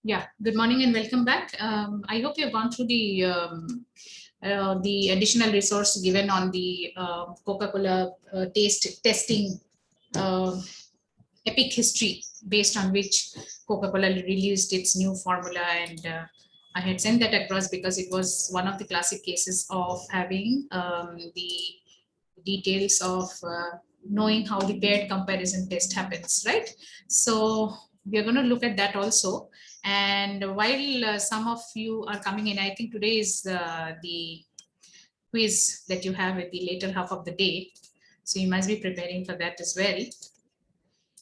Yeah, good morning and welcome back. I hope you've gone through the additional resource given on the Coca-Cola taste testing uh, epic history based on which Coca-Cola released its new formula. And I had sent that across because it was one of the classic cases of having the details of knowing how the paired comparison test happens, right? So we are going to look at that also. And while some of you are coming in, I think today is the quiz that you have at the later half of the day. So you must be preparing for that as well.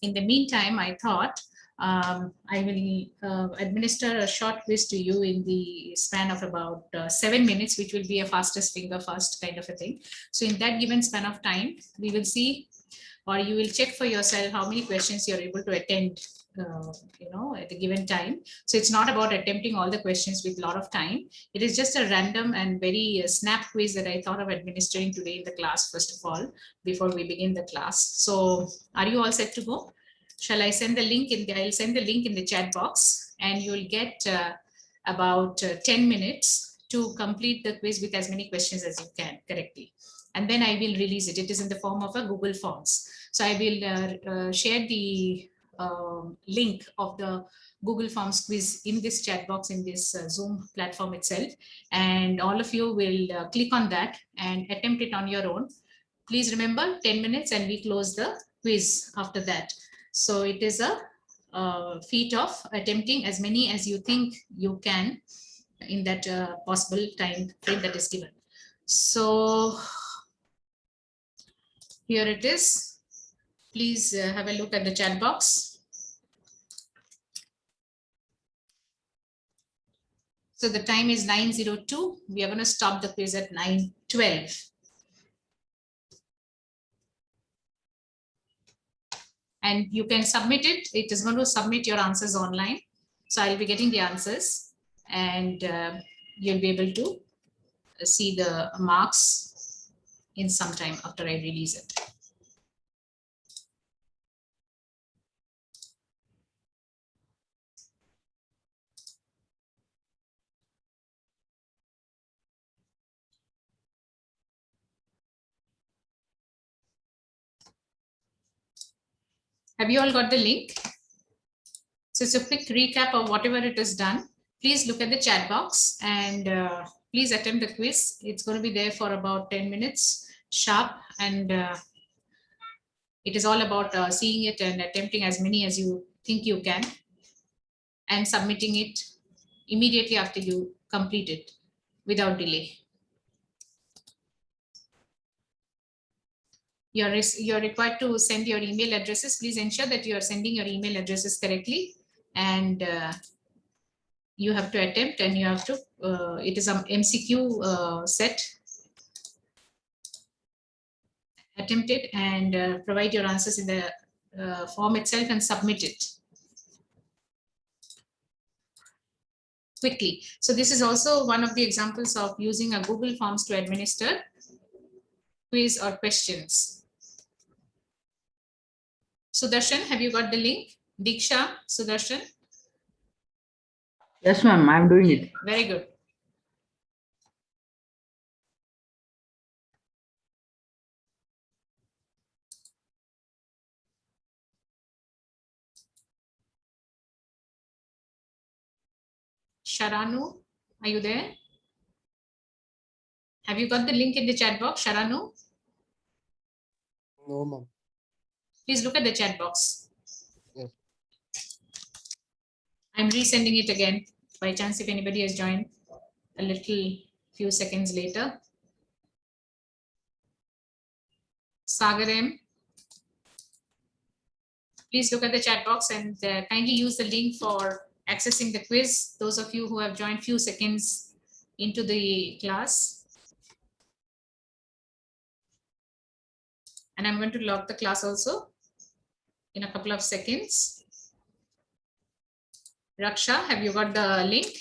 In the meantime, I thought I will administer a short quiz to you in the span of about 7 minutes, which will be a fastest finger first kind of a thing. So in that given span of time, we will see, or you will check for yourself how many questions you're able to attend at the given time. So it's not about attempting all the questions with a lot of time. It is just a random and very snap quiz that I thought of administering today in the class, first of all, before we begin the class. So are you all set to go? Shall I send the link in I'll send the link in the chat box, and you'll get about 10 minutes to complete the quiz with as many questions as you can correctly. And then I will release it. It is in the form of a Google Forms. So I will share the link of the Google Forms quiz in this chat box in this Zoom platform itself. And all of you will click on that and attempt it on your own. Please remember 10 minutes and we close the quiz after that. So it is a feat of attempting as many as you think you can in that possible time frame that is given. So here it is. Please have a look at the chat box. So the time is 9:02. We are going to stop the quiz at 9:12. And you can submit it. It is going to submit your answers online. So I'll be getting the answers, and you'll be able to see the marks in some time after I release it. Have you all got the link? So it's a quick recap of whatever it is done. Please look at the chat box and please attempt the quiz. It's going to be there for about 10 minutes sharp, and it is all about seeing it and attempting as many as you think you can and submitting it immediately after you complete it without delay. You're required to send your email addresses. Please ensure that you are sending your email addresses correctly, and you have to attempt, and you have to it is an MCQ set. Attempt it and provide your answers in the form itself and submit it quickly. So this is also one of the examples of using a Google Forms to administer quiz or questions. Sudarshan, have you got the link? Diksha, Sudarshan? Yes, ma'am, I'm doing it. Very good. Sharanu, are you there? Have you got the link in the chat box, Sharanu? No, ma'am. Please look at the chat box. Yes. I'm resending it again by chance if anybody has joined a little few seconds later. Sagarem, please look at the chat box and kindly use the link for accessing the quiz. Those of you who have joined few seconds into the class. And I'm going to log the class also in a couple of seconds. Raksha, have you got the link?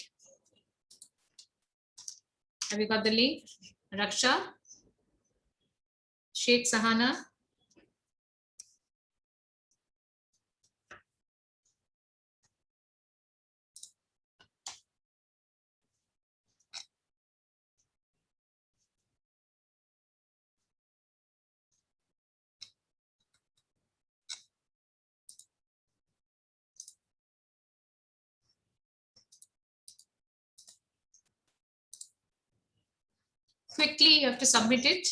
Have you got the link? Raksha? Sheikh Sahana? quickly, you have to submit it.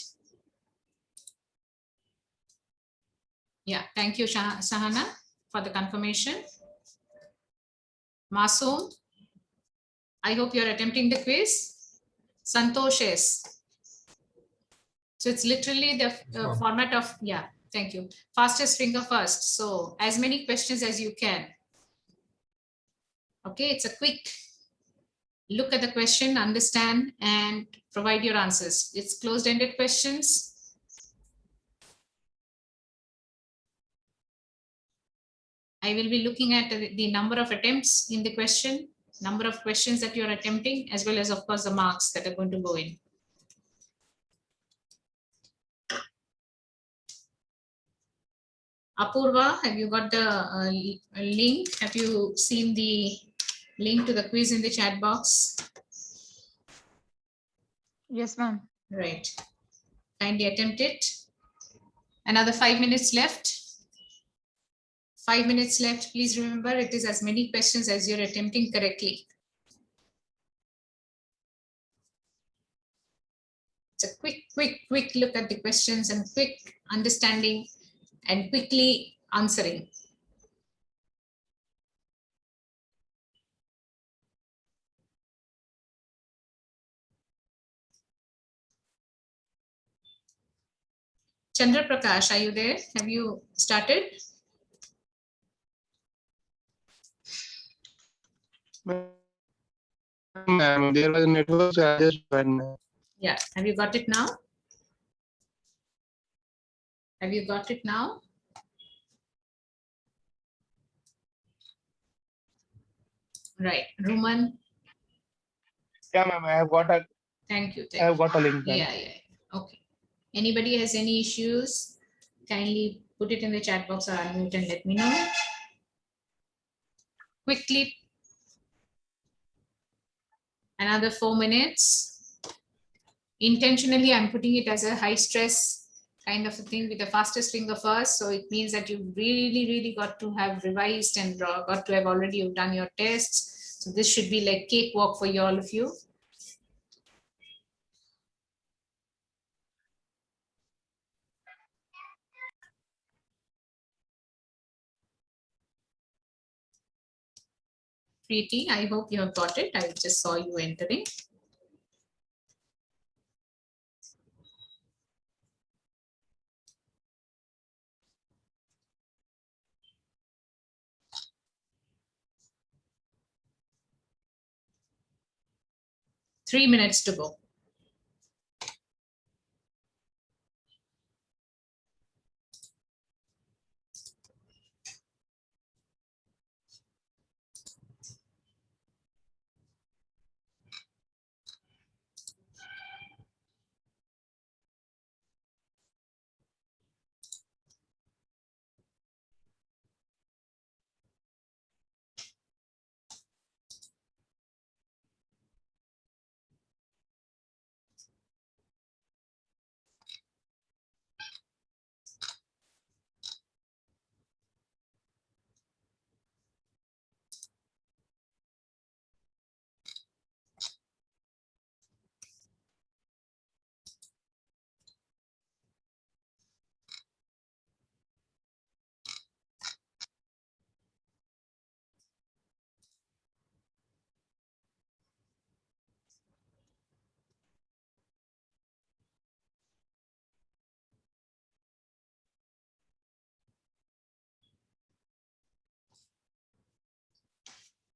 Yeah, thank you, Sahana, for the confirmation. Masoom, I hope you're attempting the quiz. Santosh is. So it's literally the format of, yeah, thank you. Fastest finger first. So as many questions as you can. Okay, it's a quick look at the question, understand, and provide your answers. It's closed-ended questions. I will be looking at the number of attempts in the question, number of questions that you're attempting, as well as, of course, the marks that are going to go in. Apurva, have you got the link? Have you seen the link to the quiz in the chat box? Yes, ma'am. Right. Kindly attempt it. Another 5 minutes left. 5 minutes left. Please remember, it is as many questions as you're attempting correctly. It's a quick look at the questions and quick understanding and quickly answering. Chandra Prakash, are you there? Have you started? Ma'am, there was a network, so I just joined. Yeah. Have you got it now? Have you got it now? Right. Roman. Yeah, ma'am, I have got a. Thank you. I have got a link. Yeah. Okay. Anybody has any issues? Kindly put it in the chat box or unmute and let me know. Quickly. Another 4 minutes. Intentionally, I'm putting it as a high stress kind of a thing with the fastest finger first. So it means that you really got to have revised and got to have already you've done your tests. So this should be like cakewalk for you, all of you. Preeti, I hope you have got it. I just saw you entering. Three minutes to go.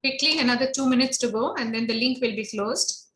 Quickly, another 2 minutes to go, and then the link will be closed.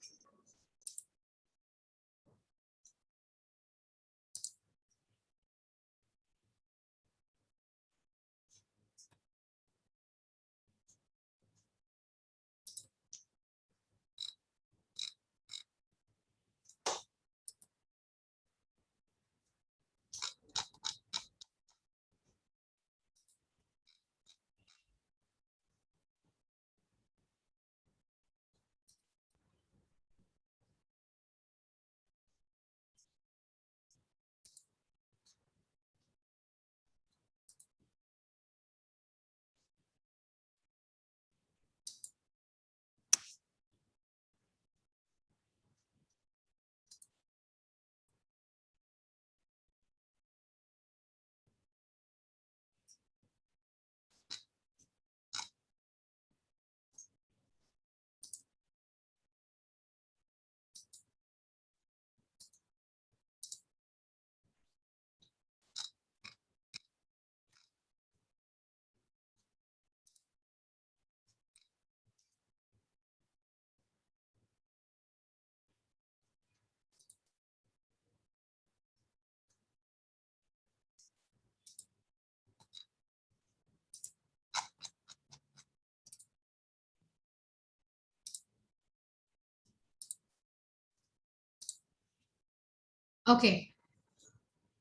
Okay.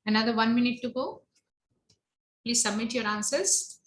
Another 1 minute to go. Please submit your answers.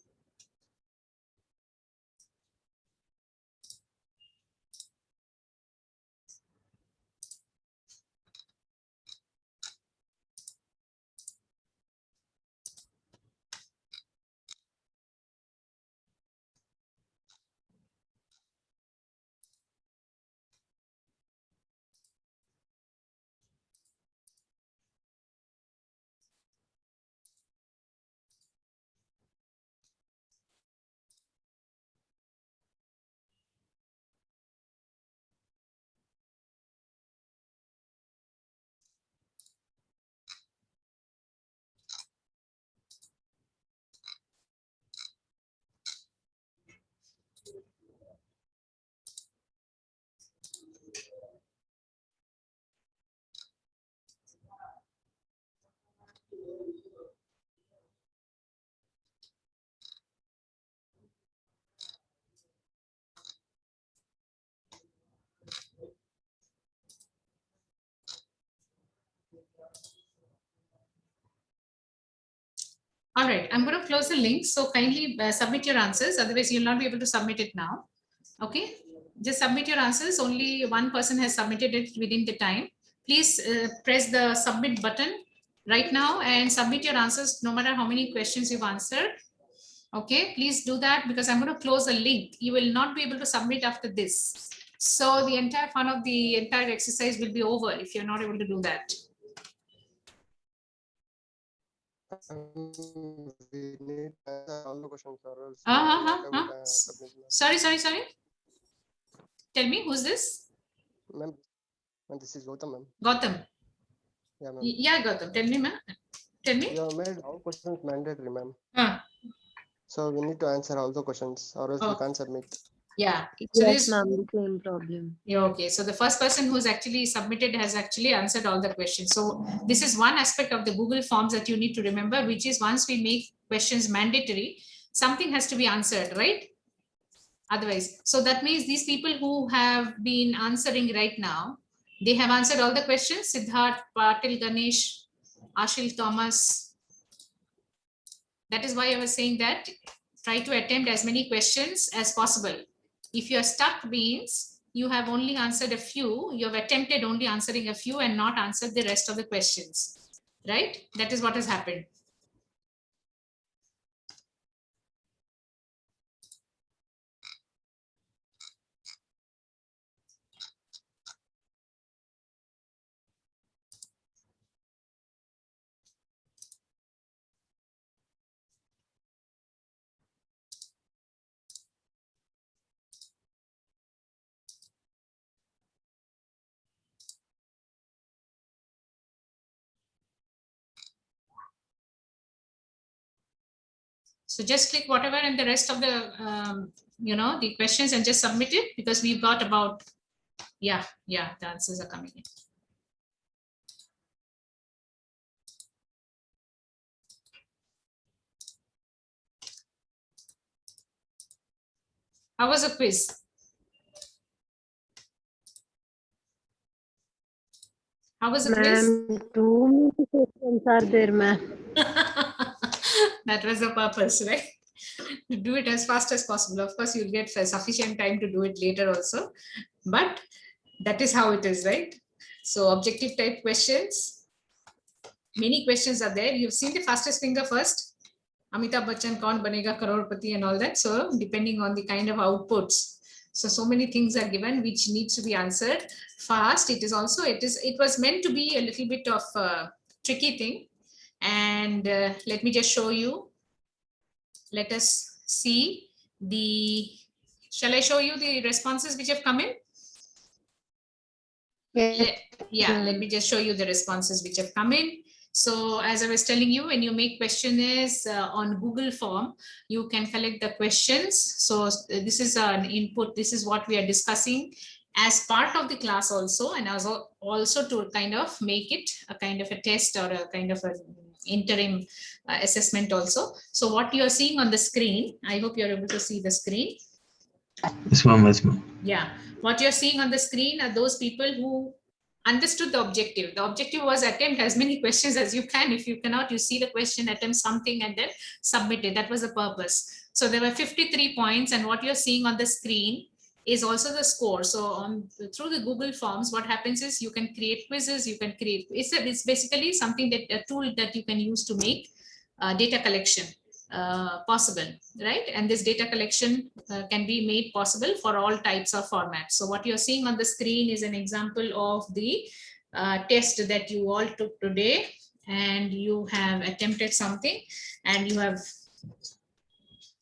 All right, I'm going to close the link. So kindly submit your answers. Otherwise, you'll not be able to submit it now. Okay, just submit your answers. Only one person has submitted it within the time. Please press the submit button right now and submit your answers no matter how many questions you've answered. Okay, please do that because I'm going to close the link. You will not be able to submit after this. So the entire fun of the entire exercise will be over if you're not able to do that. We need to answer all the questions, or else Sorry. Tell me, who's this? Ma'am, this is Gautam, ma'am. Gautam. Yeah, ma'am. Yeah, Gautam. Tell me, ma'am. Tell me. You have made all questions mandatory, ma'am. Huh. So we need to answer all the questions, or else we can't submit. Yeah. So Yes, ma'am, the same problem. Yeah, okay. So the first person who's actually submitted has actually answered all the questions. So this is one aspect of the Google Forms that you need to remember, which is once we make questions mandatory, something has to be answered, right? Otherwise, so that means these people who have been answering right now, they have answered all the questions. Siddharth, Patil, Ganesh, Ashil, Thomas. That is why I was saying that try to attempt as many questions as possible. If you are stuck means you have only answered a few, you have attempted only answering a few and not answered the rest of the questions, right? That is what has happened. So just click whatever and the rest of the, the questions and just submit it because we've got about, the answers are coming in. How was the quiz? How was the quiz? Ma'am, too many questions are there, ma'am. That was the purpose, right? To do it as fast as possible. Of course, you'll get sufficient time to do it later also, but that is how it is, right? So objective type questions, many questions are there. You've seen the fastest finger first, Amitabh Bachchan, Kaun Banega Crorepati and all that. So depending on the kind of outputs, so many things are given which needs to be answered fast. It was meant to be a little bit of a tricky thing. And let me just show you. Let us see shall I show you the responses which have come in? Yeah, let me just show you the responses which have come in. So as I was telling you, when you make questionnaires on Google form, you can collect the questions. So this is an input. This is what we are discussing as part of the class also, and also to kind of make it a kind of a test or a kind of an interim assessment also. So what you are seeing on the screen, I hope you're able to see the screen. Yes, ma'am. Yes, ma'am. Yeah, what you're seeing on the screen are those people who understood the objective. The objective was attempt as many questions as you can. If you cannot, you see the question, attempt something and then submit it. That was the purpose. So there were 53 points, and what you're seeing on the screen is also the score. So through the Google Forms, what happens is you can create quizzes, you can create, it's basically something that a tool that you can use to make data collection possible, right? And this data collection can be made possible for all types of formats. So what you're seeing on the screen is an example of the test that you all took today, and you have attempted something and you have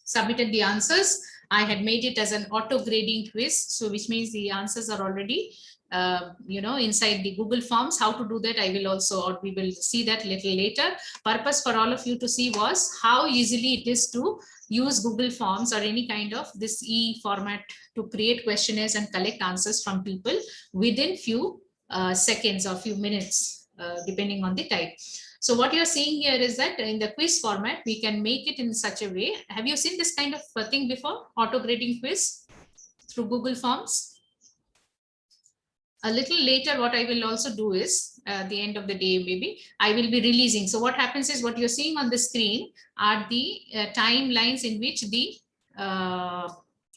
submitted the answers. I had made it as an auto grading quiz, so which means the answers are already inside the Google Forms. How to do that, I will also, or we will see that little later. Purpose for all of you to see was how easily it is to use Google Forms or any kind of this e-format to create questionnaires and collect answers from people within few seconds or few minutes, depending on the type. So what you're seeing here is that in the quiz format, we can make it in such a way. Have you seen this kind of thing before? Auto grading quiz through Google Forms? A little later, what I will also do is at the end of the day, maybe I will be releasing. So what happens is what you're seeing on the screen are the timelines in which the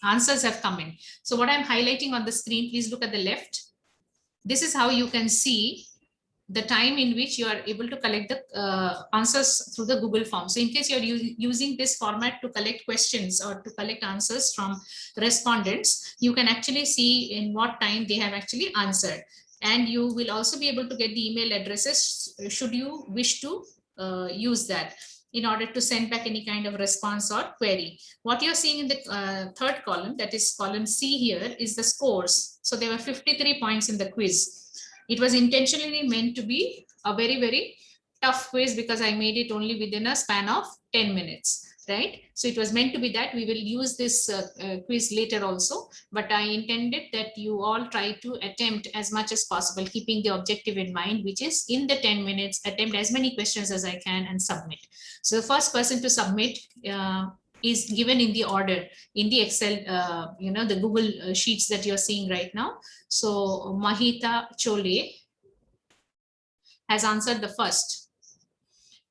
answers have come in. So what I'm highlighting on the screen, please look at the left. This is how you can see the time in which you are able to collect the answers through the Google Form. So in case you're using this format to collect questions or to collect answers from respondents, you can actually see in what time they have actually answered. And you will also be able to get the email addresses should you wish to use that in order to send back any kind of response or query. What you're seeing in the third column, that is column C here, is the scores. So there were 53 points in the quiz. It was intentionally meant to be a very, very tough quiz because I made it only within a span of 10 minutes, right? So it was meant to be that. We will use this quiz later also, but I intended that you all try to attempt as much as possible, keeping the objective in mind, which is in the 10 minutes, attempt as many questions as I can and submit. So the first person to submit is given in the order in the Excel, the Google sheets that you're seeing right now. So Mahita Chole has answered the first,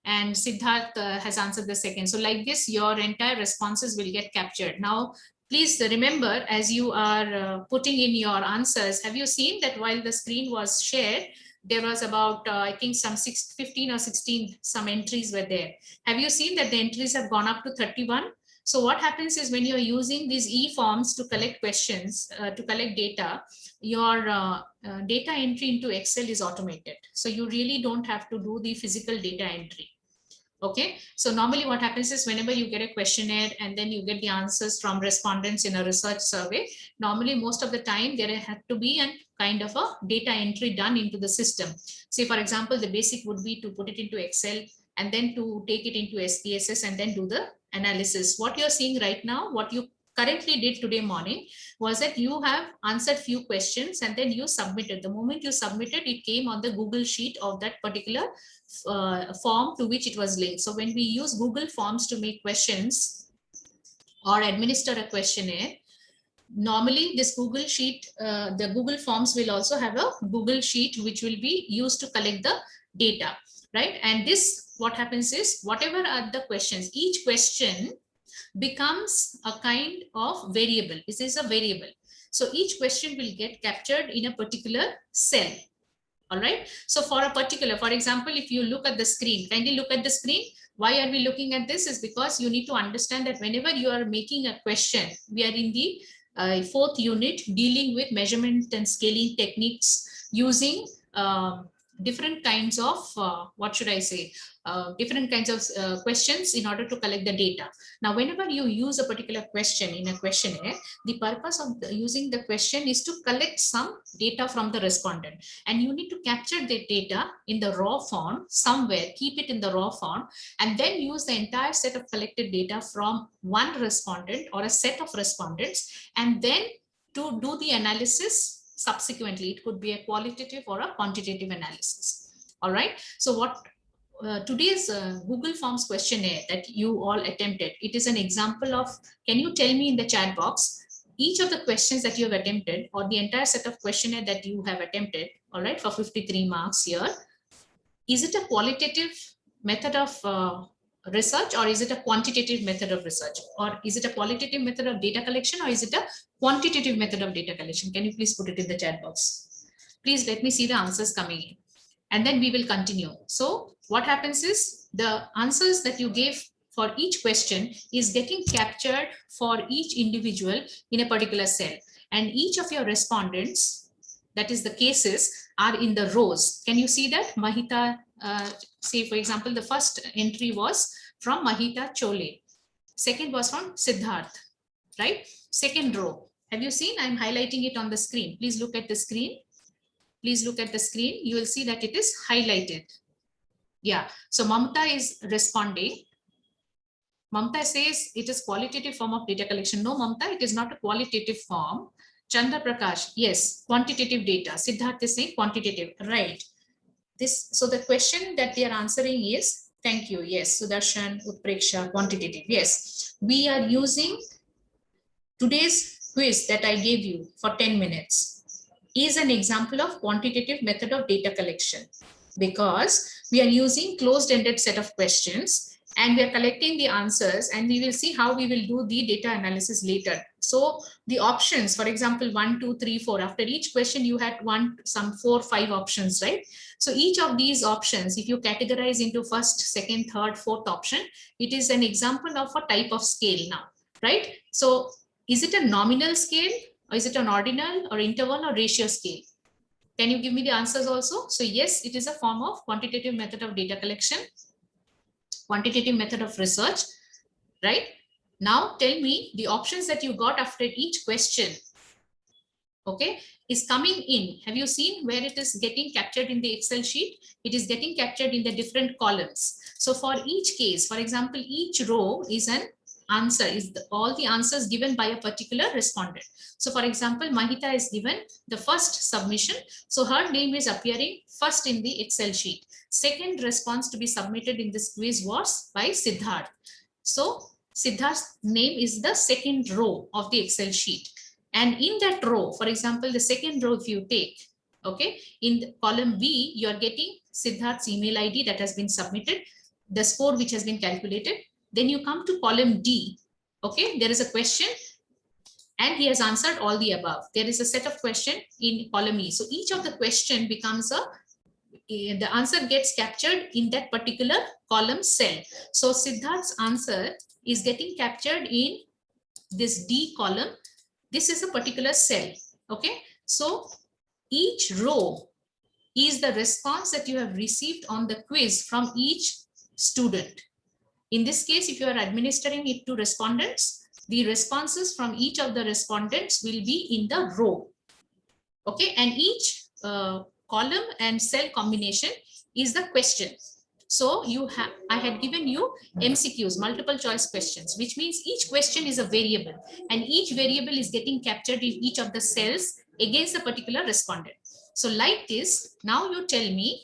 and Siddharth has answered the second. So like this, your entire responses will get captured. Now, please remember, as you are putting in your answers, have you seen that while the screen was shared, there was about, I think, some 15 or 16, some entries were there. Have you seen that the entries have gone up to 31? So what happens is when you're using these e-forms to collect questions, to collect data, your data entry into Excel is automated. So you really don't have to do the physical data entry. Okay, so normally what happens is whenever you get a questionnaire and then you get the answers from respondents in a research survey, normally most of the time there had to be a kind of a data entry done into the system. Say, for example, the basic would be to put it into Excel and then to take it into SPSS and then do the analysis. What you're seeing right now, what you currently did today morning was that you have answered few questions and then you submitted. The moment you submitted, it came on the Google sheet of that particular form to which it was linked. So when we use Google Forms to make questions or administer a questionnaire, normally this Google sheet, the Google Forms will also have a Google sheet which will be used to collect the data, right? And this, what happens is, whatever are the questions, each question becomes a kind of variable. This is a variable. So each question will get captured in a particular cell. All right. So for a particular, for example, if you look at the screen, kindly look at the screen. Why are we looking at this? Is because you need to understand that whenever you are making a question, we are in the fourth unit dealing with measurement and scaling techniques using different kinds of, what should I say, different kinds of questions in order to collect the data. Now, whenever you use a particular question in a questionnaire, the purpose of using the question is to collect some data from the respondent. And you need to capture the data in the raw form somewhere, keep it in the raw form, and then use the entire set of collected data from one respondent or a set of respondents, and then to do the analysis subsequently. It could be a qualitative or a quantitative analysis. All right. So what today's Google Forms questionnaire that you all attempted, it is an example of, can you tell me in the chat box, each of the questions that you have attempted or the entire set of questionnaire that you have attempted all right, for 53 marks here. Is it a qualitative method of research, or is it a quantitative method of research, or is it a qualitative method of data collection, or is it a quantitative method of data collection? Can you please put it in the chat box? Please let me see the answers coming in, and then we will continue. So what happens is the answers that you gave for each question is getting captured for each individual in a particular cell, and each of your respondents, that is the cases, are in the rows. Can you see that? Mahita, say for example, the first entry was from Mahita Chole. Second was from Siddharth, right? Second row. Have you seen? I'm highlighting it on the screen. Please look at the screen. Please look at the screen. You will see that it is highlighted. Yeah. So Mamta is responding. Mamta says it is qualitative form of data collection. No, Mamta, it is not a qualitative form. Chandra Prakash, yes, quantitative data. Siddharth is saying quantitative, right? So the question that they are answering is, thank you, yes, Sudarshan, Utpreksha, quantitative, yes. We are using today's quiz that I gave you for 10 minutes is an example of quantitative method of data collection, because we are using closed-ended set of questions and we are collecting the answers, and we will see how we will do the data analysis later. So the options, for example, 1, 2, 3, 4, after each question you had some 4, 5 options, right? So each of these options, if you categorize into first, second, third, fourth option, it is an example of a type of scale now, right? So is it a nominal scale, or is it an ordinal or interval or ratio scale? Can you give me the answers also? So yes, it is a form of quantitative method of data collection, quantitative method of research, right? Now tell me the options that you got after each question, okay, is coming in. Have you seen where it is getting captured in the Excel sheet? It is getting captured in the different columns. So for each case, for example, each row is an answer, all the answers given by a particular respondent. So for example, Mahita is given the first submission. So her name is appearing first in the Excel sheet. Second response to be submitted in this quiz was by Siddharth. So Siddharth's name is the second row of the Excel sheet. And in that row, for example, the second row, if you take, okay, in the column B, you are getting Siddharth's email ID that has been submitted, the score which has been calculated. Then you come to column D, okay, there is a question and he has answered all the above. There is a set of question in column E. So each of the question becomes the answer gets captured in that particular column cell. So Siddharth's answer is getting captured in this D column. This is a particular cell, okay? So each row is the response that you have received on the quiz from each student. In this case, if you are administering it to respondents, the responses from each of the respondents will be in the row, okay? And each column and cell combination is the question. So I had given you MCQs, multiple choice questions, which means each question is a variable and each variable is getting captured in each of the cells against a particular respondent. So like this, now you tell me,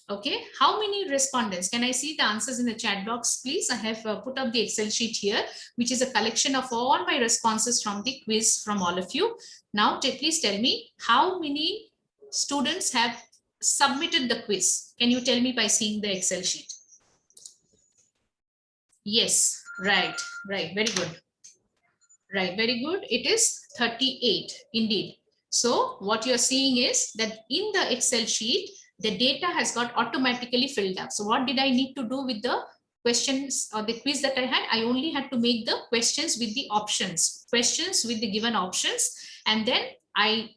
okay, how many respondents? Can I see the answers in the chat box, please? I have put up the Excel sheet here, which is a collection of all my responses from the quiz from all of you. Now, please tell me how many students have submitted the quiz. Can you tell me by seeing the Excel sheet? Yes, right, very good. Right, very good. It is 38 indeed. So what you're seeing is that in the Excel sheet, the data has got automatically filled up. So what did I need to do with the questions or the quiz that I had? I only had to make the questions with the options, questions with the given options. And then I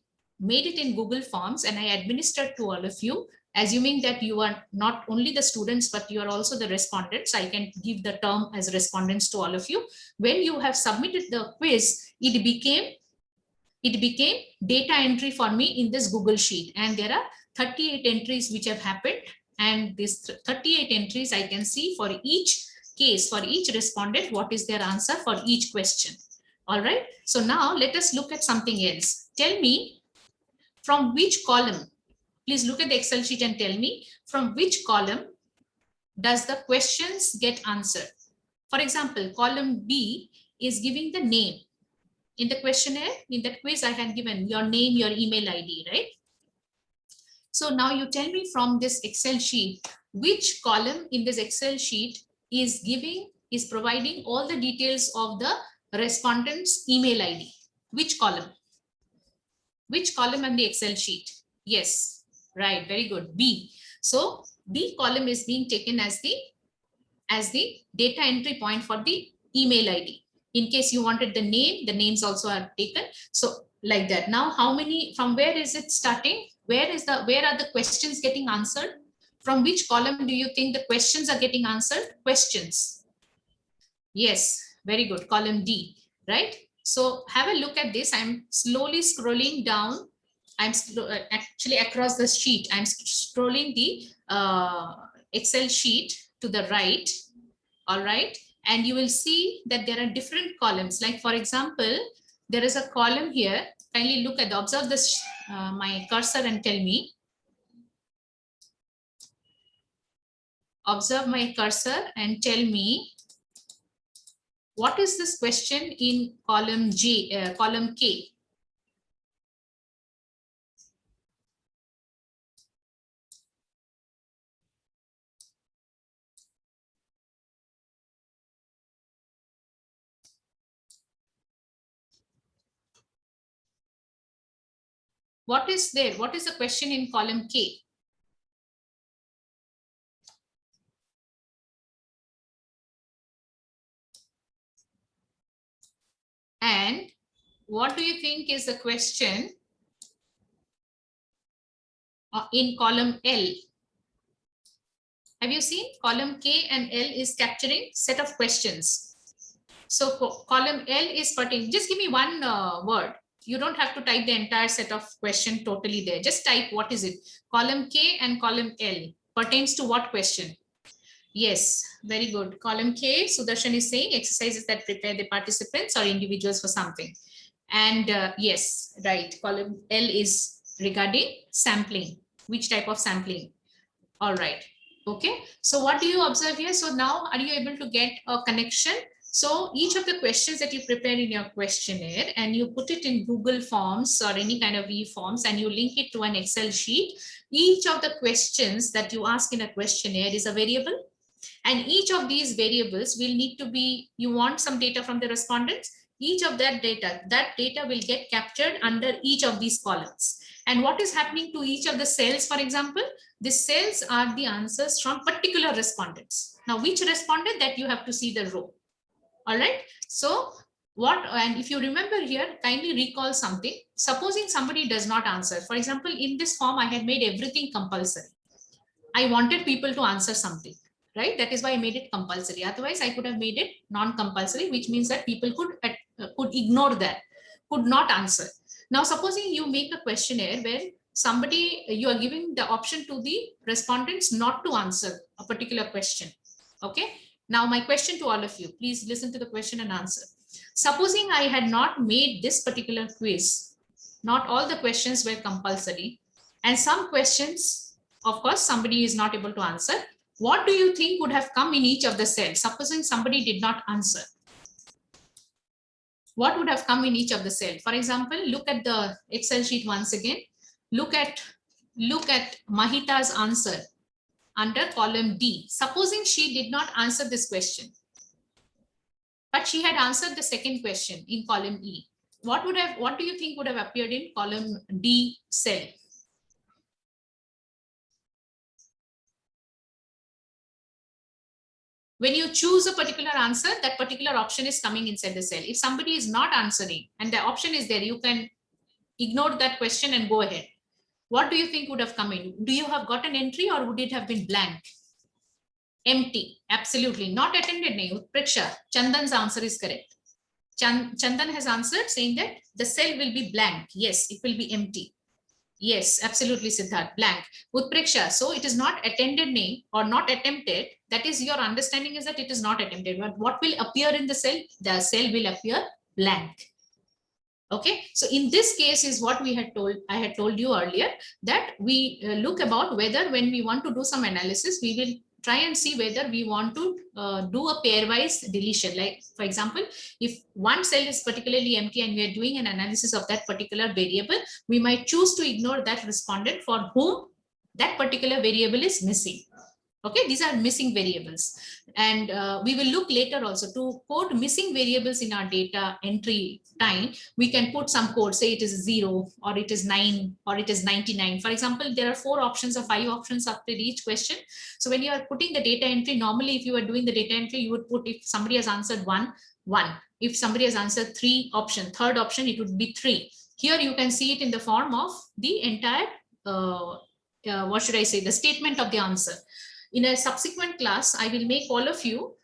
made it in Google Forms and I administered to all of you, assuming that you are not only the students, but you are also the respondents. I can give the term as respondents to all of you. When you have submitted the quiz, it became data entry for me in this Google sheet. And there are 38 entries which have happened. And these 38 entries I can see for each case, for each respondent, what is their answer for each question. All right. So now let us look at something else. Tell me from which column, please look at the Excel sheet and tell me from which column does the questions get answered. For example, column B is giving the name. In the questionnaire, in that quiz, I had given your name, your email ID, right? So now you tell me from this Excel sheet, which column in this Excel sheet is providing all the details of the respondent's email ID? Which column? Which column on the Excel sheet? Yes, right, very good. B. So B column is being taken as the data entry point for the email ID. In case you wanted the name, the names also are taken. So like that. Now, how many, from where is it starting? Where are the questions getting answered? From which column do you think the questions are getting answered? Questions. Yes, very good. Column D, right? So have a look at this. I'm slowly scrolling down. I'm actually across the sheet. I'm scrolling the Excel sheet to the right. All right. And you will see that there are different columns. Like, for example, there is a column here. Kindly look at, observe this, my cursor and tell me. Observe my cursor and tell me, what is this question in column column K? What is there? What is the question in column K? And what do you think is the question in column L? Have you seen column K and L is capturing set of questions? So column L is pertaining, just give me one word. You don't have to type the entire set of question totally there. Just type what is it. Column K and column L pertains to what question? Yes, very good. Column K, Sudarshan is saying exercises that prepare the participants or individuals for something. And yes, right. Column L is regarding sampling. Which type of sampling? All right. Okay. So what do you observe here? So now are you able to get a connection? So each of the questions that you prepare in your questionnaire and you put it in Google Forms or any kind of e-forms and you link it to an Excel sheet, each of the questions that you ask in a questionnaire is a variable. And each of these variables will need to be, you want some data from the respondents, each of that data will get captured under each of these columns. And what is happening to each of the cells, for example, the cells are the answers from particular respondents. Now, which respondent, that you have to see the row. All right. So what, and if you remember here, kindly recall something. Supposing somebody does not answer. For example, in this form, I had made everything compulsory. I wanted people to answer something, right? That is why I made it compulsory. Otherwise, I could have made it non-compulsory, which means that people could ignore that, could not answer. Now, supposing you make a questionnaire where somebody, you are giving the option to the respondents not to answer a particular question. Okay. Now, my question to all of you, please listen to the question and answer. Supposing I had not made this particular quiz, not all the questions were compulsory, and some questions, of course, somebody is not able to answer. What do you think would have come in each of the cells? Supposing somebody did not answer. What would have come in each of the cells? For example, look at the Excel sheet once again. Look at Mahita's answer under column D. Supposing she did not answer this question, but she had answered the second question in column E. What do you think would have appeared in column D cell? When you choose a particular answer, that particular option is coming inside the cell. If somebody is not answering and the option is there, you can ignore that question and go ahead. What do you think would have come in? Do you have got an entry or would it have been blank? Empty. Absolutely. Not attended. Utpreksha. Chandan's answer is correct. Chandan has answered saying that the cell will be blank. Yes, it will be empty. Yes, absolutely, Siddharth. Blank. Utpreksha. So it is not attended name or not attempted. That is, your understanding is that it is not attempted. But what will appear in the cell? The cell will appear blank. Okay. So in this case is what we had told, I had told you earlier, that we look about whether when we want to do some analysis, we will try and see whether we want to do a pairwise deletion. Like, for example, if one cell is particularly empty and we are doing an analysis of that particular variable, we might choose to ignore that respondent for whom that particular variable is missing. Okay, these are missing variables. And we will look later also to code missing variables in our data entry time. We can put some code, say it is 0 or it is 9 or it is 99. For example, there are 4 options or 5 options after each question. So when you are putting the data entry, normally if you are doing the data entry, you would put, if somebody has answered 1, 1. If somebody has answered 3 option, third option, it would be 3. Here you can see it in the form of the entire, what should I say, the statement of the answer. In a subsequent class, I will make all of you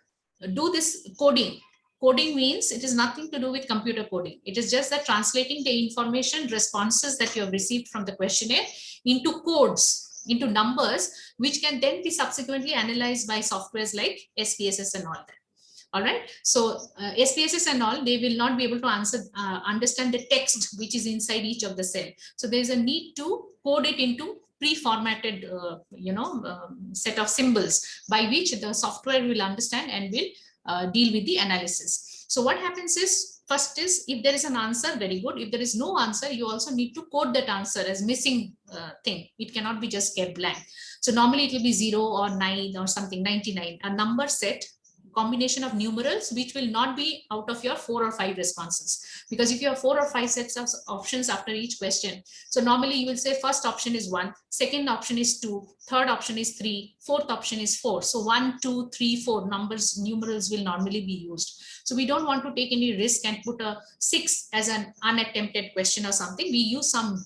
do this coding. Coding means it is nothing to do with computer coding. It is just that translating the information, responses that you have received from the questionnaire into codes, into numbers, which can then be subsequently analyzed by softwares like SPSS and all that. All right. So SPSS and all, they will not be able to understand the text which is inside each of the cell. So there is a need to code it into pre-formatted set of symbols by which the software will understand and will deal with the analysis. So what happens is, first is, if there is an answer, very good. If there is no answer, you also need to code that answer as missing thing. It cannot be just kept blank. So normally it will be 0 or 9 or something, 99, a number set, combination of numerals which will not be out of your 4 or 5 responses, because if you have 4 or 5 sets of options after each question, so normally you will say first option is 1, second option is 2, third option is 3, fourth option is 4. So 1, 2, 3, 4 numerals will normally be used. So we don't want to take any risk and put a 6 as an unattempted question or something. We use some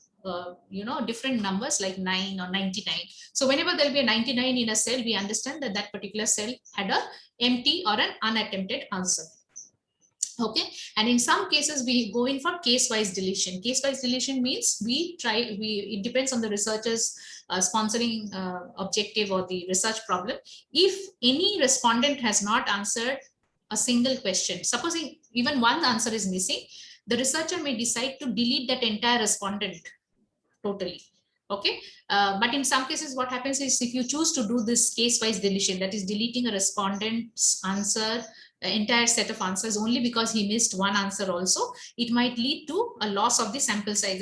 different numbers like 9 or 99. So whenever there will be a 99 in a cell, we understand that that particular cell had a empty or an unattempted answer. Okay, and in some cases we go in for case-wise deletion. Case-wise deletion means it depends on the researcher's sponsoring objective or the research problem. If any respondent has not answered a single question, supposing even one answer is missing, the researcher may decide to delete that entire respondent totally. Okay, but in some cases what happens is, if you choose to do this case-wise deletion, that is deleting a respondent's answer, entire set of answers, only because he missed one answer also, it might lead to a loss of the sample size.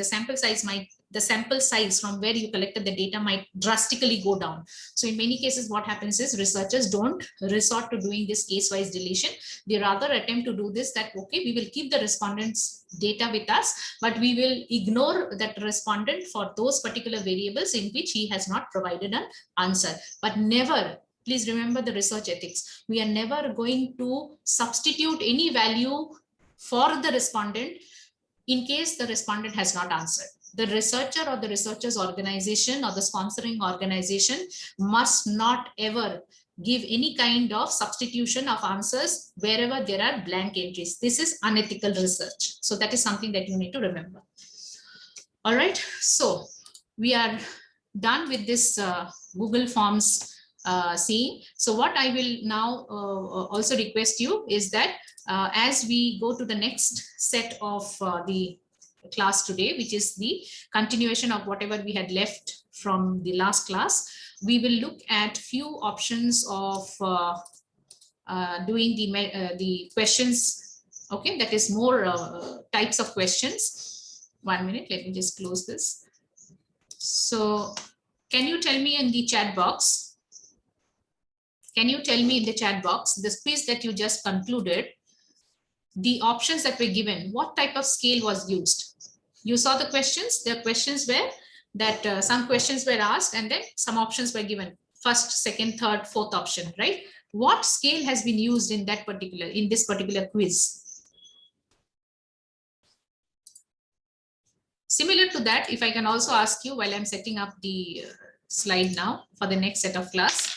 The sample size from where you collected the data might drastically go down. So in many cases what happens is, researchers don't resort to doing this case-wise deletion. They rather attempt to do this, that okay, we will keep the respondents data with us, but we will ignore that respondent for those particular variables in which he has not provided an answer. But never, please remember the research ethics, we are never going to substitute any value for the respondent in case the respondent has not answered. The researcher or the researcher's organization or the sponsoring organization must not ever give any kind of substitution of answers wherever there are blank entries. This is unethical research. So that is something that you need to remember. All right, so we are done with this Google Forms scene. So what I will now also request you is that as we go to the next set of the class today, which is the continuation of whatever we had left from the last class, we will look at few options of doing the questions. Okay, that is more types of questions. 1 minute, let me just close this. So can you tell me in the chat box, this quiz that you just concluded, the options that were given, what type of scale was used? You saw the questions. The questions were that some questions were asked and then some options were given. First, second, third, fourth option, right? What scale has been used in this particular quiz? Similar to that, if I can also ask you, while I'm setting up the slide now for the next set of class,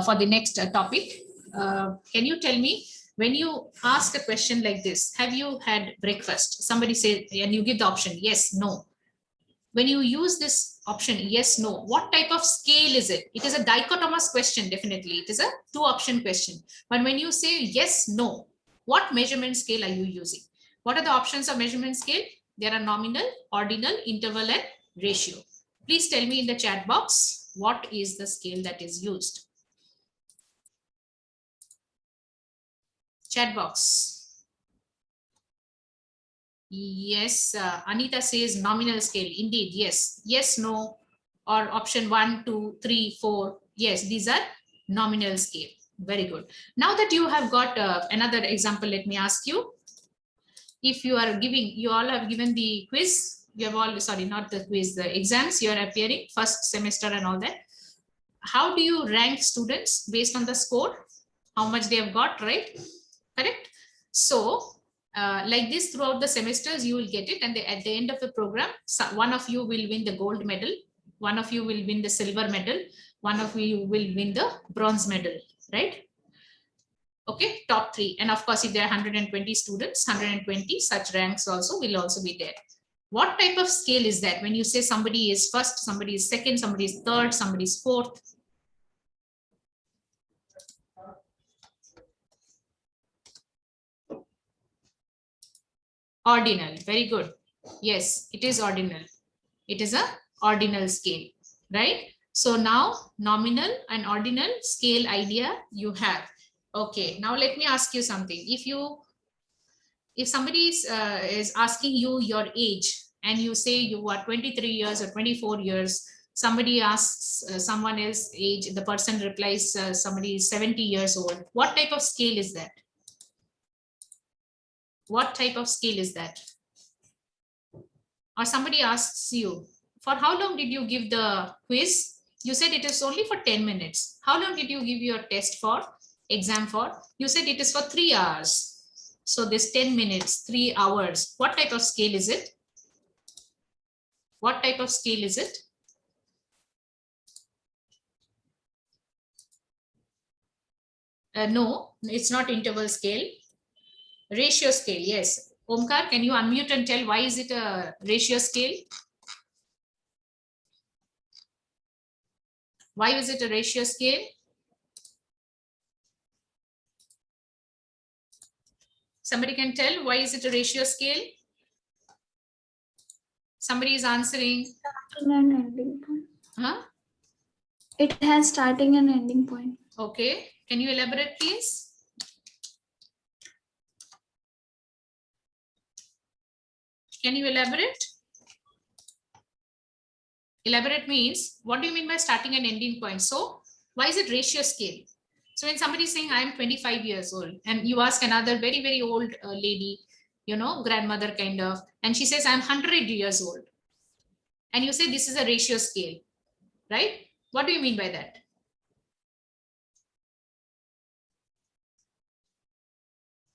for the next topic, can you tell me, when you ask a question like this, have you had breakfast? Somebody say, and you give the option, yes, no. When you use this option, yes, no, what type of scale is it? It is a dichotomous question, definitely. It is a 2-option question. But when you say yes, no, what measurement scale are you using? What are the options of measurement scale? There are nominal, ordinal, interval, and ratio. Please tell me in the chat box, what is the scale that is used? Chat box. Yes, Anita says nominal scale. Indeed, yes. Yes, no, or option 1, 2, 3, 4. Yes, these are nominal scale. Very good. Now that you have got another example, let me ask you. If you are giving, you all have given the quiz, you have all, sorry, not the quiz, the exams, you are appearing first semester and all that. How do you rank students based on the score? How much they have got, right? Correct. So like this throughout the semesters, you will get it. And at the end of the program, one of you will win the gold medal. One of you will win the silver medal. One of you will win the bronze medal, right? Okay, top 3. And of course, if there are 120 students, 120 such ranks also will also be there. What type of scale is that? When you say somebody is first, somebody is second, somebody is third, somebody is fourth. Ordinal, very good. Yes, it is ordinal. It is a ordinal scale, right? So now nominal and ordinal scale idea you have. Okay, now let me ask you something. If somebody is asking you your age and you say you are 23 years or 24 years, somebody asks someone else age, the person replies somebody is 70 years old. What type of scale is that? What type of scale is that? Or somebody asks you, for how long did you give the quiz? You said it is only for 10 minutes. How long did you give your test for, exam for? You said it is for 3 hours. So this 10 minutes, 3 hours, what type of scale is it? What type of scale is it? No, it's not interval scale. Ratio scale, yes. Omkar, can you unmute and tell why is it a ratio scale? Why is it a ratio scale? Somebody can tell why is it a ratio scale? Somebody is answering. Starting and ending point. Huh? It has starting and ending point. Okay. Can you elaborate, please? Can you elaborate? Elaborate means, what do you mean by starting and ending point? So why is it ratio scale? So when somebody is saying I am 25 years old and you ask another very, very old lady, you know, grandmother kind of, and she says I'm 100 years old. And you say this is a ratio scale, right? What do you mean by that?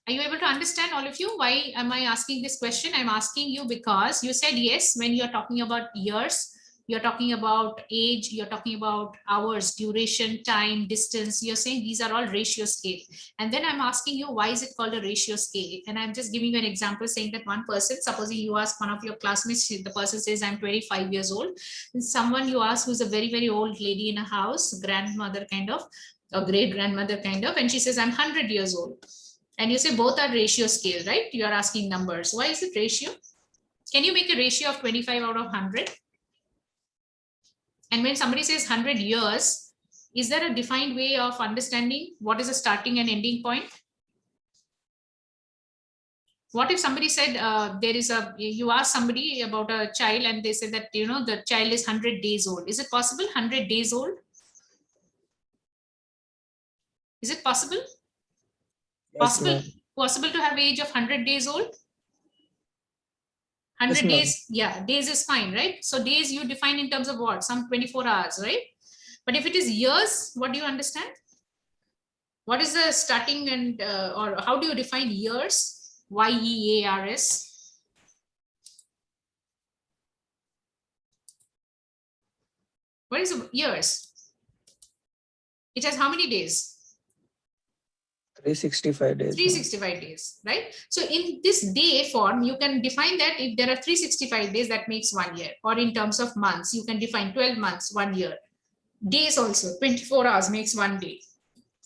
Are you able to understand, all of you? Why am I asking this question? I'm asking you because you said yes, when you're talking about years, you're talking about age, you're talking about hours, duration, time, distance. You're saying these are all ratio scale. And then I'm asking you, why is it called a ratio scale? And I'm just giving you an example saying that one person, supposing you ask one of your classmates, the person says, I'm 25 years old. And someone you ask who's a very, very old lady in a house, grandmother kind of, a great grandmother kind of, and she says, I'm 100 years old. And you say both are ratio scale, right? You are asking numbers. Why is it ratio? Can you make a ratio of 25 out of 100? And when somebody says 100 years, is there a defined way of understanding what is a starting and ending point? What if somebody said you ask somebody about a child and they say that, you know, the child is 100 days old. Is it possible 100 days old? Is it possible? Yes, Possible to have age of 100 days old? 100 Yes, ma'am. days, yeah, days is fine, right? So days you define in terms of what? Some 24 hours, right? But if it is years, what do you understand? What is the starting and or how do you define years? Y-E-A-R-S. What is years? It has how many days? 365 days. 365 days, right? So in this day form, you can define that if there are 365 days, that makes 1 year. Or in terms of months, you can define 12 months, 1 year. Days also, 24 hours makes 1 day,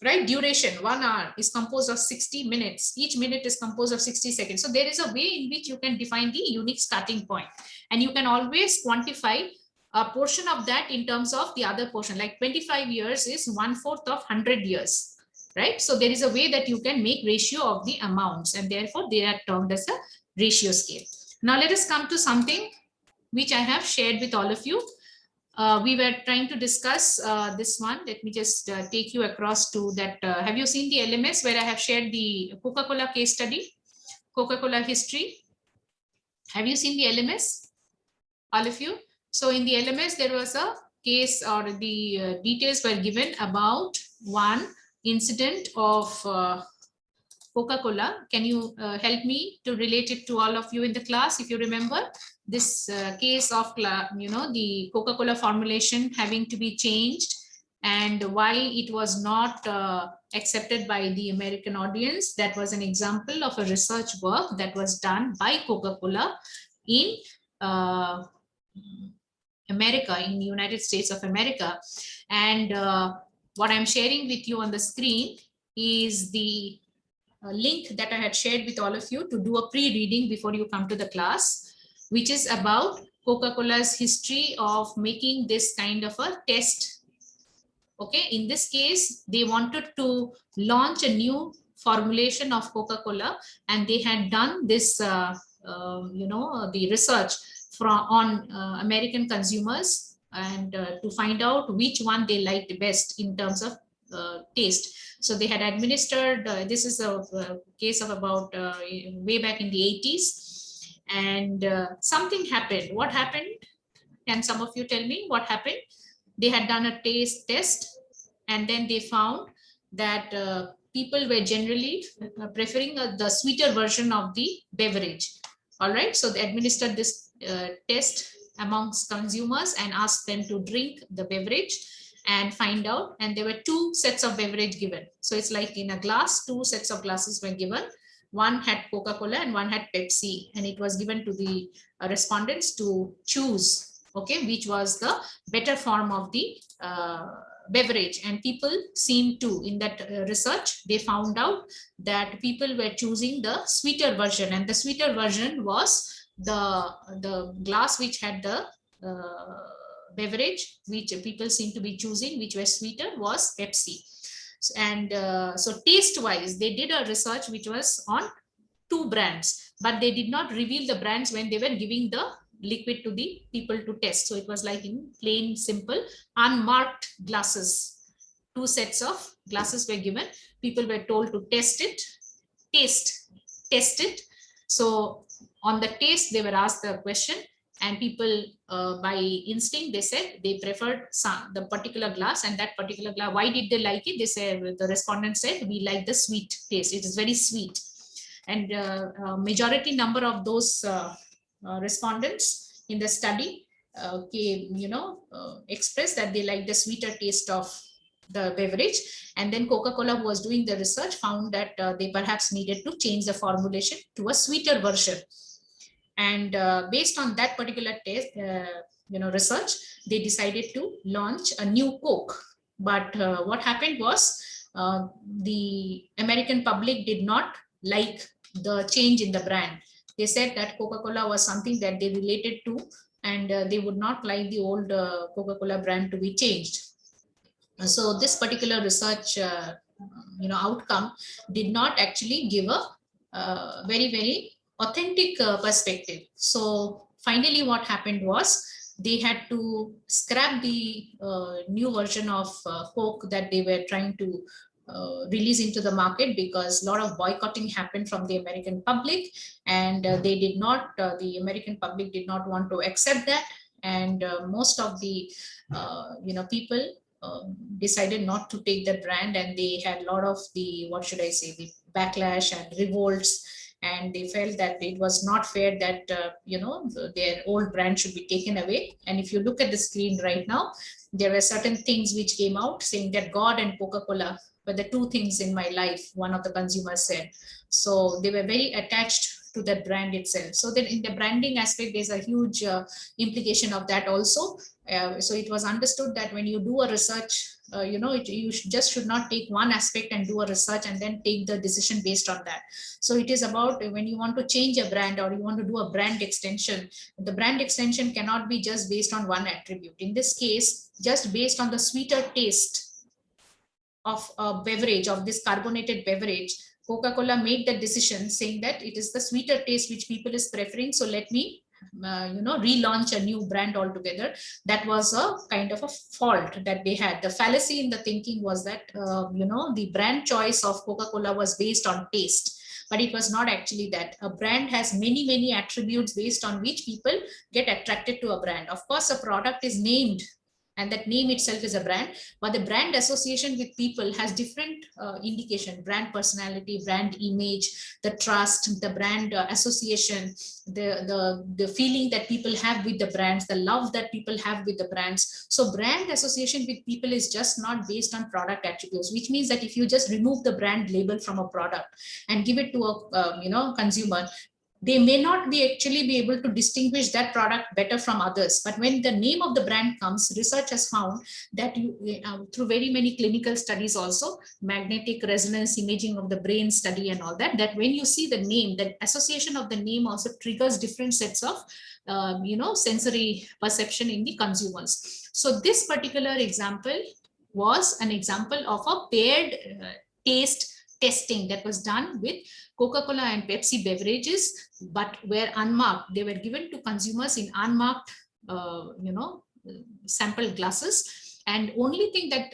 right? Duration, 1 hour is composed of 60 minutes. Each minute is composed of 60 seconds. So there is a way in which you can define the unique starting point. And you can always quantify a portion of that in terms of the other portion. Like 25 years is 1/4 of 100 years. Right? So there is a way that you can make ratio of the amounts, and therefore they are termed as a ratio scale. Now let us come to something which I have shared with all of you. we were trying to discuss this one. Let me just take you across to that. Have you seen the LMS where I have shared the Coca-Cola case study, Coca-Cola history? Have you seen the LMS, all of you? So in the LMS, there was a case, or the details were given about one incident of Coca-Cola. Can you help me to relate it to all of you in the class, if you remember this case of the Coca-Cola formulation having to be changed, and why it was not accepted by the American audience? That was an example of a research work that was done by Coca-Cola in America, in the United States of America. And what I'm sharing with you on the screen is the link that I had shared with all of you to do a pre-reading before you come to the class, which is about Coca-Cola's history of making this kind of a test. Okay, in this case, they wanted to launch a new formulation of Coca-Cola, and they had done this, the research on American consumers, and to find out which one they liked best in terms of taste. So they had administered, this is a case of about way back in the 80s, and something happened. What happened? Can some of you tell me what happened? They had done a taste test, and then they found that people were generally preferring the sweeter version of the beverage. All right, so they administered this test amongst consumers and asked them to drink the beverage and find out, and there were two sets of beverage given. So it's like in a glass, two sets of glasses were given. One had Coca-Cola and one had Pepsi, and it was given to the respondents to choose, okay, which was the better form of the beverage. And people seemed to, in that research, they found out that people were choosing the sweeter version, and the sweeter version was the glass which had the beverage which people seem to be choosing, which was sweeter, was Pepsi. And so taste wise, they did a research which was on two brands, but they did not reveal the brands when they were giving the liquid to the people to test. So it was like in plain, simple, unmarked glasses. Two sets of glasses were given. People were told to test it, test it. So on the taste, they were asked the question, and people by instinct, they said they preferred the particular glass, and that particular glass. Why did they like it? They said, the respondent said, we like the sweet taste. It is very sweet. And majority number of those respondents in the study expressed that they like the sweeter taste of the beverage. And then Coca-Cola, who was doing the research, found that they perhaps needed to change the formulation to a sweeter version. And based on that particular test, research, they decided to launch a new Coke. But what happened was the American public did not like the change in the brand. They said that Coca-Cola was something that they related to, and they would not like the old Coca-Cola brand to be changed. So this particular research outcome did not actually give a very, very authentic perspective. So finally what happened was they had to scrap the new version of Coke that they were trying to release into the market, because a lot of boycotting happened from the American public, and they did not, the American public did not want to accept that, and most of the people decided not to take the brand, and they had a lot of the, what should I say, the backlash and revolts, and they felt that it was not fair that their old brand should be taken away. And if you look at the screen right now, there were certain things which came out saying that God and Coca-Cola were the two things in my life, one of the consumers said. So they were very attached to that brand itself. So that in the branding aspect, there's a huge implication of that also. So it was understood that when you do a research, you should not take one aspect and do a research and then take the decision based on that. So it is about when you want to change a brand or you want to do a brand extension, the brand extension cannot be just based on one attribute. In this case, just based on the sweeter taste of a beverage, of this carbonated beverage, Coca-Cola made the decision saying that it is the sweeter taste which people is preferring. So let me relaunch a new brand altogether. That was a kind of a fault that they had. The fallacy in the thinking was that the brand choice of Coca-Cola was based on taste, but it was not actually that. A brand has many attributes based on which people get attracted to a brand. Of course, a product is named, and that name itself is a brand, but the brand association with people has different indication: brand personality, brand image, the trust, the brand association, the feeling that people have with the brands, the love that people have with the brands. So brand association with people is just not based on product attributes, which means that if you just remove the brand label from a product and give it to a consumer, they may not be actually be able to distinguish that product better from others. But when the name of the brand comes, research has found that through very many clinical studies, also magnetic resonance imaging of the brain study and all that, that when you see the name, the association of the name also triggers different sets of sensory perception in the consumers. So this particular example was an example of a paired taste testing that was done with Coca-Cola and Pepsi beverages, but were unmarked. They were given to consumers in unmarked, sample glasses. And only thing that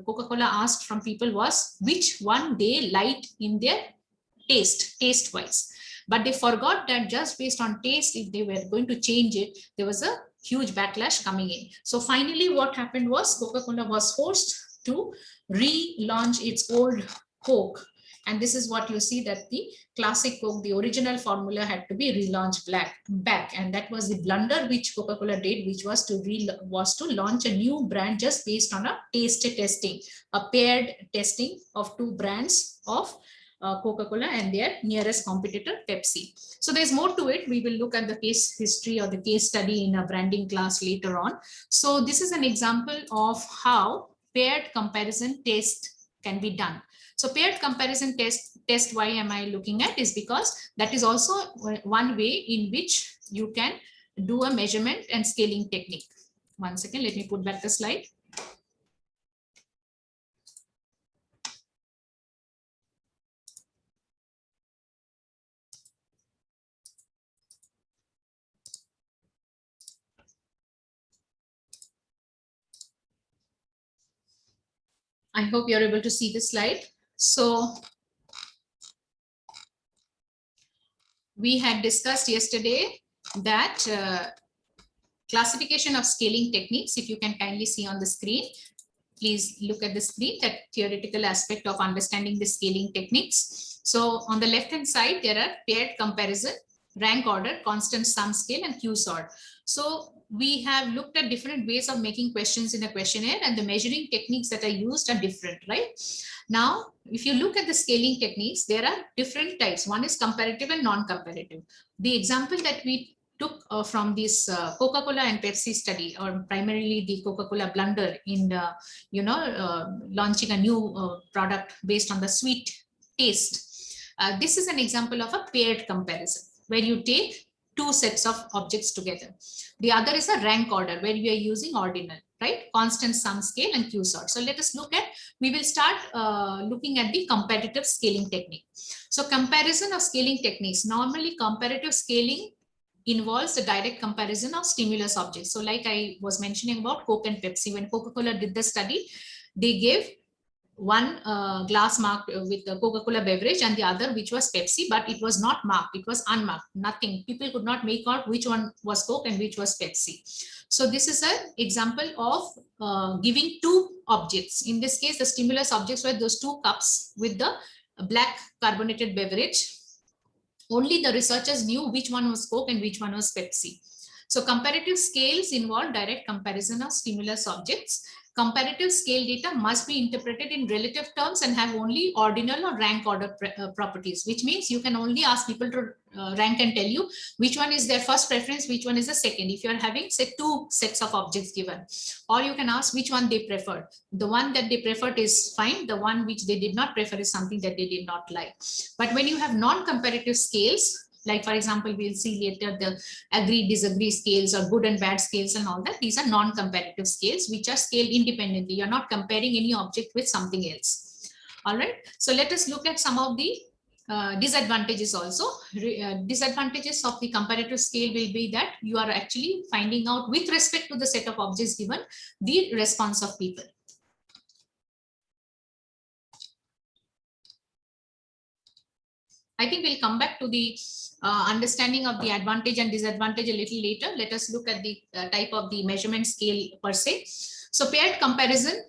Coca-Cola asked from people was which one they liked in their taste-wise. But they forgot that just based on taste, if they were going to change it, there was a huge backlash coming in. So finally, what happened was Coca-Cola was forced to relaunch its old Coke. And this is what you see, that the classic Coke, the original formula, had to be relaunched back. And that was the blunder which Coca-Cola did, which was to launch a new brand just based on a taste testing, a paired testing of two brands of Coca-Cola and their nearest competitor, Pepsi. So there's more to it. We will look at the case history or the case study in a branding class later on. So this is an example of how paired comparison test can be done. So paired comparison test, why am I looking at, is because that is also one way in which you can do a measurement and scaling technique. One second, let me put back the slide. I hope you're able to see the slide. So we had discussed yesterday that classification of scaling techniques. If you can kindly see on the screen, please look at the screen, that theoretical aspect of understanding the scaling techniques. So on the left hand side, there are paired comparison, rank order, constant sum scale, and Q sort. So we have looked at different ways of making questions in a questionnaire, and the measuring techniques that are used are different, right? Now, if you look at the scaling techniques, there are different types. One is comparative and non-comparative. The example that we took from this Coca-Cola and Pepsi study, or primarily the Coca-Cola blunder in launching a new product based on the sweet taste. This is an example of a paired comparison, where you take two sets of objects together. The other is a rank order, where we are using ordinal, right? Constant sum scale and Q sort. So let us look at, we will start looking at the comparative scaling technique. So comparison of scaling techniques. Normally comparative scaling involves the direct comparison of stimulus objects. So like I was mentioning about Coke and Pepsi, when Coca-Cola did the study, they gave one glass marked with the Coca-Cola beverage and the other which was Pepsi, but it was not marked, it was unmarked, nothing. People could not make out which one was Coke and which was Pepsi. So this is an example of giving two objects. In this case, the stimulus objects were those two cups with the black carbonated beverage. Only the researchers knew which one was Coke and which one was Pepsi. So comparative scales involve direct comparison of stimulus objects. Comparative scale data must be interpreted in relative terms and have only ordinal or rank order properties, which means you can only ask people to rank and tell you which one is their first preference, which one is the second, if you are having, say, two sets of objects given. Or you can ask which one they preferred. The one that they preferred is fine. The one which they did not prefer is something that they did not like. But when you have non-comparative scales, like for example, we'll see later the agree, disagree scales or good and bad scales and all that. These are non-comparative scales, which are scaled independently. You're not comparing any object with something else. All right. So let us look at some of the disadvantages also. Disadvantages of the comparative scale will be that you are actually finding out with respect to the set of objects given the response of people. I think we'll come back to the understanding of the advantage and disadvantage a little later. Let us look at the type of the measurement scale per se. So paired comparison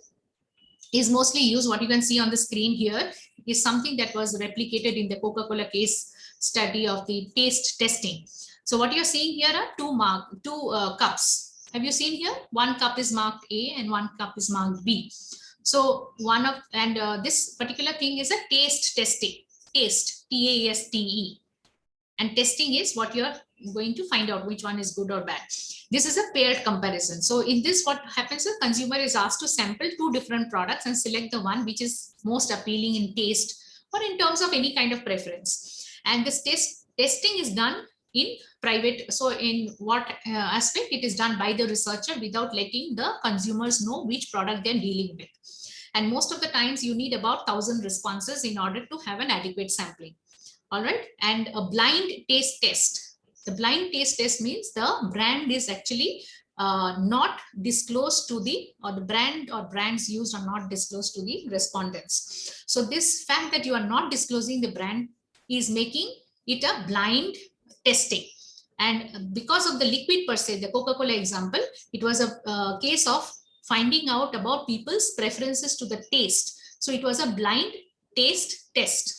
is mostly used. What you can see on the screen here is something that was replicated in the Coca-Cola case study of the taste testing. So what you're seeing here are two cups. Have you seen here? One cup is marked A and one cup is marked B. So this particular thing is a taste testing. Taste, T-A-S-T-E. And testing is what you're going to find out which one is good or bad. This is a paired comparison. So in this, what happens is consumer is asked to sample two different products and select the one which is most appealing in taste or in terms of any kind of preference. And this testing is done in private. So in what aspect? It is done by the researcher without letting the consumers know which product they're dealing with. And most of the times you need about 1,000 responses in order to have an adequate sampling. All right. And a blind taste test. The blind taste test means the brand is actually not disclosed to the brand or brands used are not disclosed to the respondents. So this fact that you are not disclosing the brand is making it a blind testing. And because of the liquid per se, the Coca-Cola example, it was a case of finding out about people's preferences to the taste. So it was a blind taste test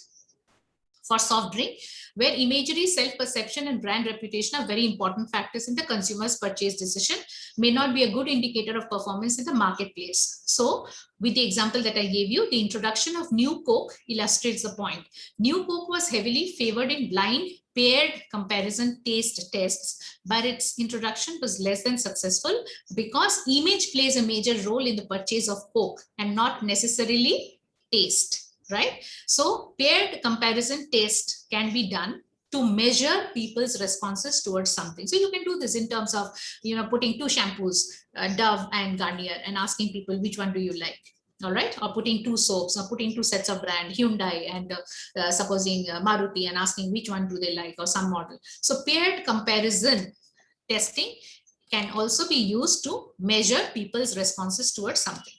for soft drink, where imagery, self-perception, and brand reputation are very important factors in the consumer's purchase decision, may not be a good indicator of performance in the marketplace. So with the example that I gave you, the introduction of New Coke illustrates the point. New Coke was heavily favored in blind paired comparison taste tests, but its introduction was less than successful because image plays a major role in the purchase of Coke and not necessarily taste, right? So paired comparison test can be done to measure people's responses towards something. So you can do this in terms of, putting two shampoos, Dove and Garnier, and asking people which one do you like. All right, or putting two soaps, or putting two sets of brand, Hyundai and supposing Maruti, and asking which one do they like, or some model. So paired comparison testing can also be used to measure people's responses towards something.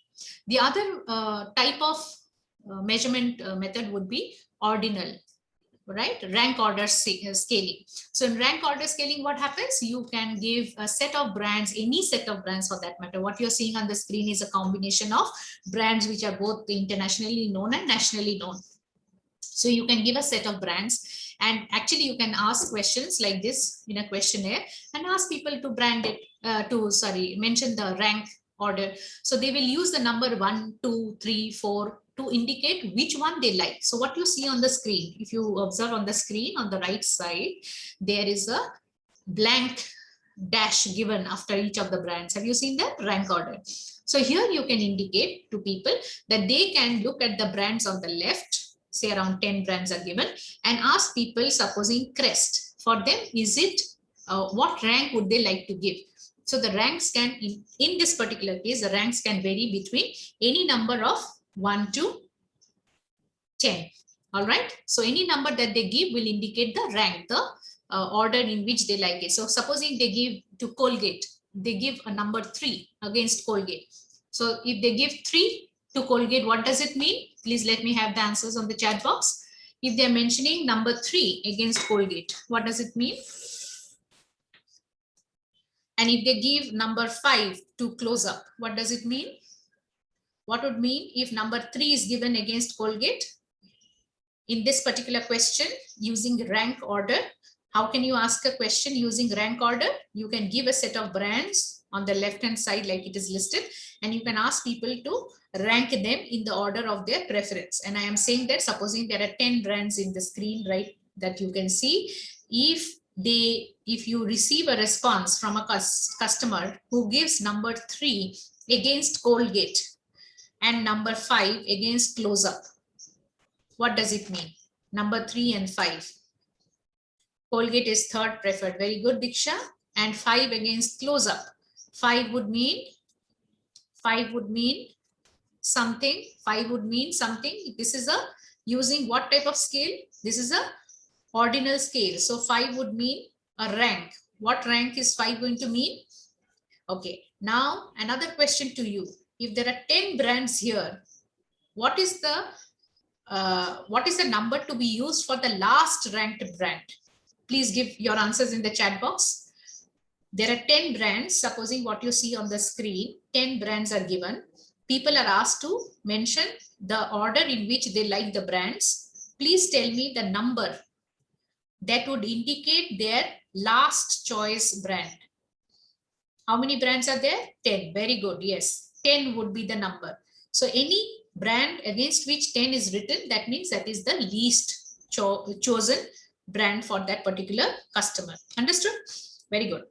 The other type of measurement method would be ordinal, right? Rank order scaling. So in rank order scaling, what happens? You can give a set of brands, any set of brands for that matter. What you're seeing on the screen is a combination of brands which are both internationally known and nationally known. So you can give a set of brands, and actually you can ask questions like this in a questionnaire and ask people to brand it, mention the rank order. So they will use the number 1, 2, 3, 4 to indicate which one they like. So what you see on the screen, if you observe on the screen on the right side, there is a blank dash given after each of the brands. Have you seen that rank order? So here you can indicate to people that they can look at the brands on the left, say around 10 brands are given, and ask people, supposing Crest, for them, is it, what rank would they like to give? So the ranks can, in this particular case, the ranks can vary between any number of 1 to 10. All right. So any number that they give will indicate the rank, the order in which they like it. So supposing they give to Colgate, they give a number 3 against Colgate. So if they give 3 to Colgate, what does it mean? Please let me have the answers on the chat box. If they're mentioning number 3 against Colgate, what does it mean? And if they give number 5 to Close Up, what does it mean? What would mean if number 3 is given against Colgate? In this particular question, using rank order, how can you ask a question using rank order? You can give a set of brands on the left-hand side like it is listed, and you can ask people to rank them in the order of their preference. And I am saying that supposing there are 10 brands in the screen, right, that you can see, if you receive a response from a customer who gives number 3 against Colgate and number 5 against Close Up, what does it mean? Number 3 and 5. Colgate is third preferred. Very good, Diksha. And 5 against Close Up. 5 would mean something. 5 would mean something. This is a using what type of scale? This is a ordinal scale. So 5 would mean a rank. What rank is 5 going to mean? Okay, now another question to you. If there are 10 brands here, what is the number to be used for the last ranked brand? Please give your answers in the chat box. There are 10 brands. Supposing what you see on the screen, 10 brands are given. People are asked to mention the order in which they like the brands. Please tell me the number that would indicate their last choice brand. How many brands are there? 10. Very good. Yes, 10 would be the number. So any brand against which 10 is written, that means that is the least chosen brand for that particular customer. Understood? Very good.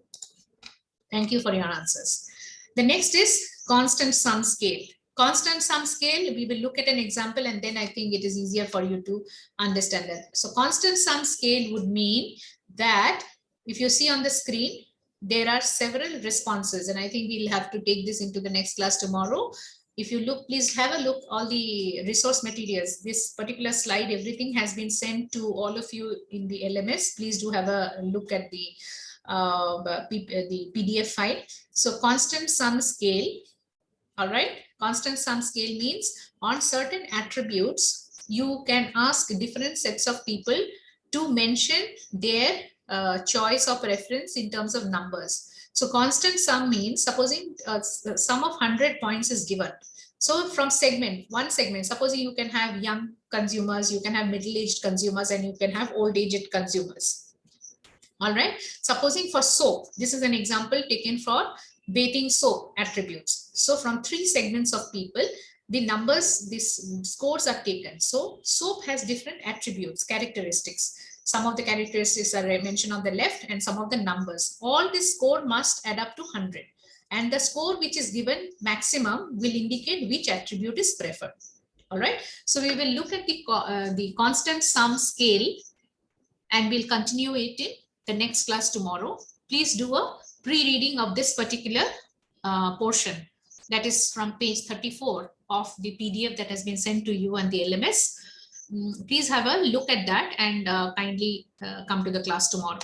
Thank you for your answers. The next is constant sum scale. Constant sum scale, we will look at an example and then I think it is easier for you to understand that. So constant sum scale would mean that if you see on the screen, there are several responses, and I think we'll have to take this into the next class tomorrow. If you look, please have a look, all the resource materials, this particular slide, everything has been sent to all of you in the LMS. Please do have a look at the PDF file. So constant sum scale, all right, constant sum scale means on certain attributes, you can ask different sets of people to mention their choice of reference in terms of numbers. So constant sum means, supposing sum of 100 points is given. So from one segment, supposing you can have young consumers, you can have middle-aged consumers, and you can have old-aged consumers. All right. Supposing for soap, this is an example taken for bathing soap attributes. So from 3 segments of people, the numbers, these scores are taken. So soap has different attributes, characteristics. Some of the characteristics are mentioned on the left and some of the numbers. All this score must add up to 100. And the score which is given maximum will indicate which attribute is preferred. All right. So we will look at the constant sum scale and we'll continue it in the next class tomorrow. Please do a pre-reading of this particular portion. That is from page 34 of the PDF that has been sent to you and the LMS. Please have a look at that and kindly come to the class tomorrow.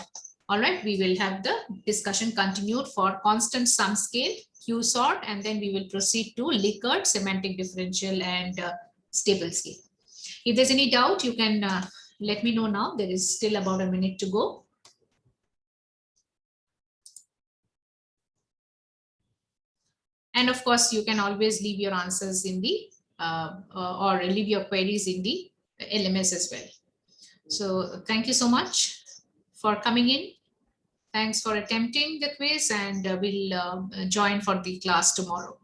All right, we will have the discussion continued for constant sum scale, Q-sort, and then we will proceed to Likert, semantic differential, and stable scale. If there's any doubt, you can let me know now. There is still about a minute to go. And of course, you can always leave your answers in the or leave your queries in the LMS as well. So thank you so much for coming in. Thanks for attempting the quiz, and we'll join for the class tomorrow.